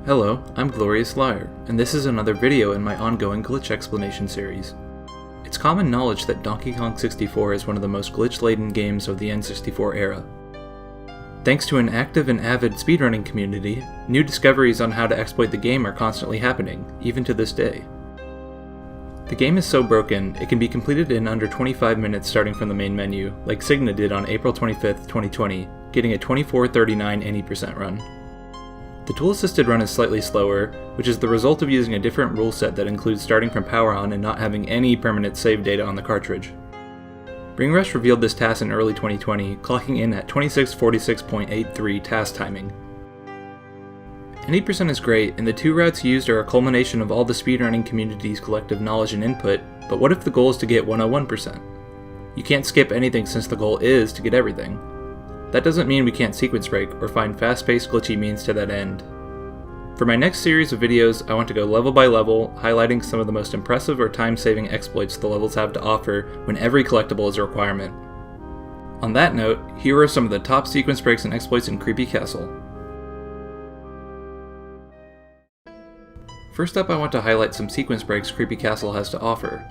Hello, I'm Glorious Liar, and this is another video in my ongoing glitch explanation series. It's common knowledge that Donkey Kong 64 is one of the most glitch-laden games of the N64 era. Thanks to an active and avid speedrunning community, new discoveries on how to exploit the game are constantly happening, even to this day. The game is so broken, it can be completed in under 25 minutes starting from the main menu, like Cigna did on April 25th, 2020, getting a 24:39 any percent run. The tool-assisted run is slightly slower, which is the result of using a different rule set that includes starting from power on and not having any permanent save data on the cartridge. Bring Rush revealed this task in early 2020, clocking in at 2646.83 task timing. Any percent is great, and the two routes used are a culmination of all the speedrunning community's collective knowledge and input, but what if the goal is to get 101%? You can't skip anything since the goal is to get everything. That doesn't mean we can't sequence break or find fast-paced glitchy means to that end. For my next series of videos, I want to go level by level, highlighting some of the most impressive or time-saving exploits the levels have to offer when every collectible is a requirement. On that note, here are some of the top sequence breaks and exploits in Creepy Castle. First up, I want to highlight some sequence breaks Creepy Castle has to offer.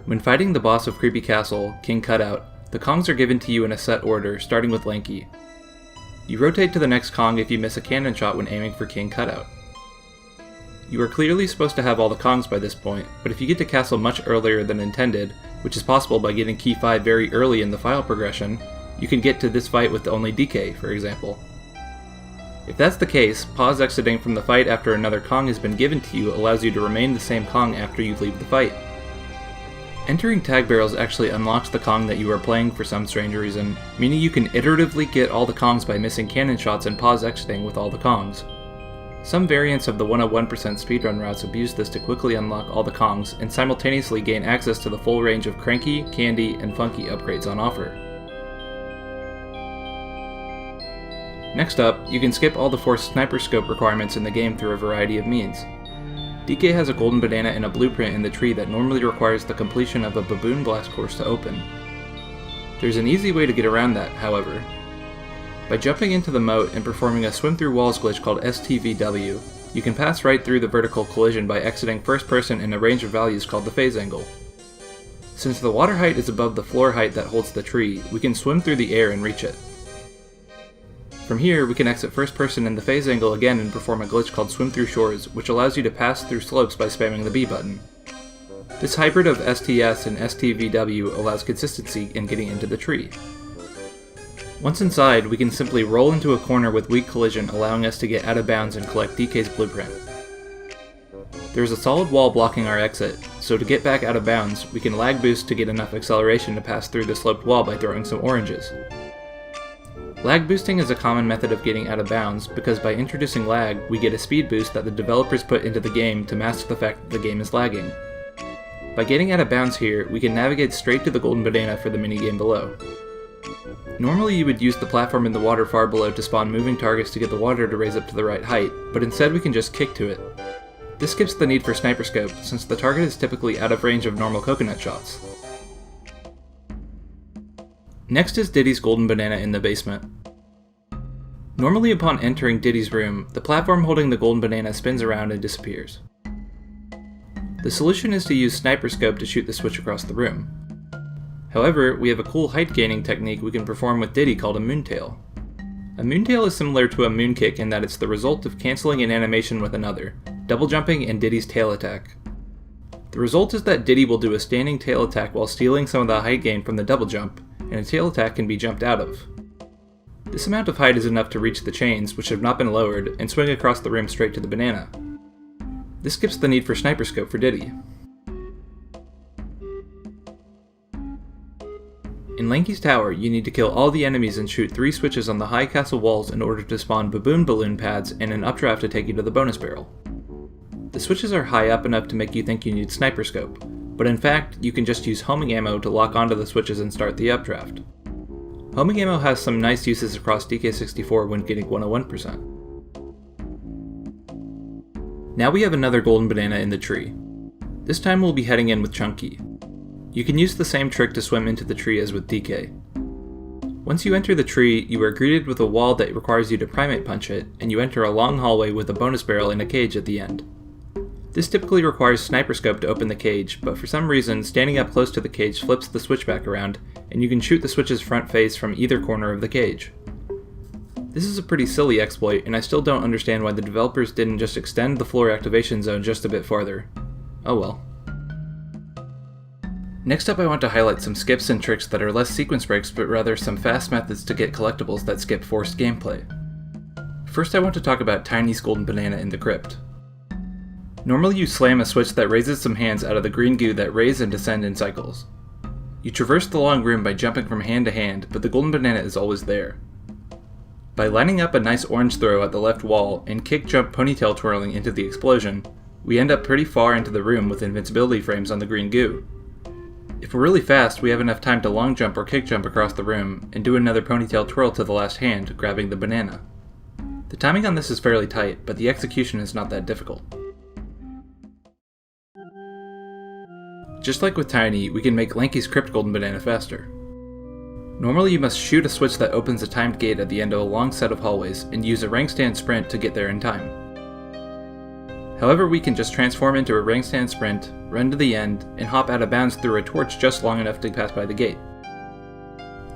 When fighting the boss of Creepy Castle, King Cutout, the Kongs are given to you in a set order, starting with Lanky. You rotate to the next Kong if you miss a cannon shot when aiming for King Cutout. You are clearly supposed to have all the Kongs by this point, but if you get to Castle much earlier than intended, which is possible by getting Key 5 very early in the file progression, you can get to this fight with only DK, for example. If that's the case, pause exiting from the fight after another Kong has been given to you allows you to remain the same Kong after you leave the fight. Entering tag barrels actually unlocks the Kong that you are playing for some strange reason, meaning you can iteratively get all the Kongs by missing cannon shots and pause exiting with all the Kongs. Some variants of the 101% speedrun routes abuse this to quickly unlock all the Kongs and simultaneously gain access to the full range of Cranky, Candy, and Funky upgrades on offer. Next up, you can skip all the forced sniper scope requirements in the game through a variety of means. DK has a golden banana and a blueprint in the tree that normally requires the completion of a baboon blast course to open. There's an easy way to get around that, however. By jumping into the moat and performing a swim through walls glitch called STVW, you can pass right through the vertical collision by exiting first person in a range of values called the phase angle. Since the water height is above the floor height that holds the tree, we can swim through the air and reach it. From here, we can exit first person in the phase angle again and perform a glitch called Swim Through Shores, which allows you to pass through slopes by spamming the B button. This hybrid of STS and STVW allows consistency in getting into the tree. Once inside, we can simply roll into a corner with weak collision, allowing us to get out of bounds and collect DK's blueprint. There is a solid wall blocking our exit, so to get back out of bounds, we can lag boost to get enough acceleration to pass through the sloped wall by throwing some oranges. Lag boosting is a common method of getting out of bounds because by introducing lag, we get a speed boost that the developers put into the game to mask the fact that the game is lagging. By getting out of bounds here, we can navigate straight to the golden banana for the minigame below. Normally you would use the platform in the water far below to spawn moving targets to get the water to raise up to the right height, but instead we can just kick to it. This skips the need for sniper scope, since the target is typically out of range of normal coconut shots. Next is Diddy's golden banana in the basement. Normally upon entering Diddy's room, the platform holding the golden banana spins around and disappears. The solution is to use sniper scope to shoot the switch across the room. However, we have a cool height gaining technique we can perform with Diddy called a moontail. A moontail is similar to a moonkick in that it's the result of cancelling an animation with another, double jumping and Diddy's tail attack. The result is that Diddy will do a standing tail attack while stealing some of the height gain from the double jump, and a tail attack can be jumped out of. This amount of height is enough to reach the chains, which have not been lowered, and swing across the room straight to the banana. This skips the need for sniper scope for Diddy. In Lanky's tower, you need to kill all the enemies and shoot 3 switches on the high castle walls in order to spawn baboon balloon pads and an updraft to take you to the bonus barrel. The switches are high up enough to make you think you need sniper scope, but in fact, you can just use Homigamo to lock onto the switches and start the updraft. Homigamo has some nice uses across DK64 when getting 101%. Now we have another golden banana in the tree. This time we'll be heading in with Chunky. You can use the same trick to swim into the tree as with DK. Once you enter the tree, you are greeted with a wall that requires you to primate punch it, and you enter a long hallway with a bonus barrel in a cage at the end. This typically requires sniper scope to open the cage, but for some reason, standing up close to the cage flips the switch back around, and you can shoot the switch's front face from either corner of the cage. This is a pretty silly exploit, and I still don't understand why the developers didn't just extend the floor activation zone just a bit farther. Oh well. Next up, I want to highlight some skips and tricks that are less sequence breaks, but rather some fast methods to get collectibles that skip forced gameplay. First, I want to talk about Tiny's golden banana in the crypt. Normally you slam a switch that raises some hands out of the green goo that raise and descend in cycles. You traverse the long room by jumping from hand to hand, but the golden banana is always there. By lining up a nice orange throw at the left wall and kick jump ponytail twirling into the explosion, we end up pretty far into the room with invincibility frames on the green goo. If we're really fast, we have enough time to long jump or kick jump across the room and do another ponytail twirl to the last hand, grabbing the banana. The timing on this is fairly tight, but the execution is not that difficult. Just like with Tiny, we can make Lanky's Crypt Golden Banana faster. Normally you must shoot a switch that opens a timed gate at the end of a long set of hallways and use a rank stand sprint to get there in time. However, we can just transform into a rank stand sprint, run to the end, and hop out of bounds through a torch just long enough to pass by the gate.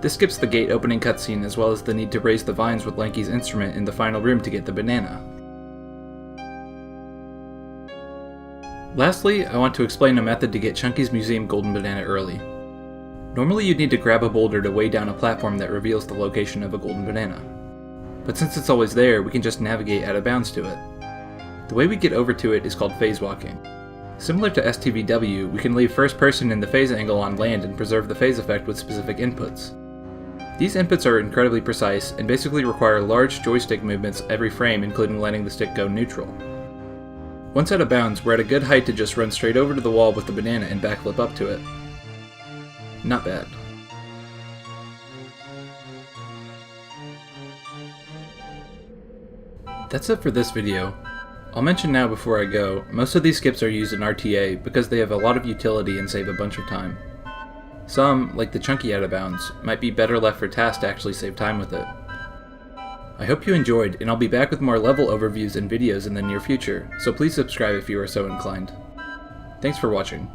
This skips the gate opening cutscene as well as the need to raise the vines with Lanky's instrument in the final room to get the banana. Lastly, I want to explain a method to get Chunky's Museum Golden Banana early. Normally you'd need to grab a boulder to weigh down a platform that reveals the location of a golden banana. But since it's always there, we can just navigate out of bounds to it. The way we get over to it is called phase walking. Similar to STVW, we can leave first person in the phase angle on land and preserve the phase effect with specific inputs. These inputs are incredibly precise and basically require large joystick movements every frame, including letting the stick go neutral. Once out of bounds, we're at a good height to just run straight over to the wall with the banana and backflip up to it. Not bad. That's it for this video. I'll mention now before I go, most of these skips are used in RTA because they have a lot of utility and save a bunch of time. Some, like the Chunky out of bounds, might be better left for tasks to actually save time with it. I hope you enjoyed, and I'll be back with more level overviews and videos in the near future, so please subscribe if you are so inclined. Thanks for watching.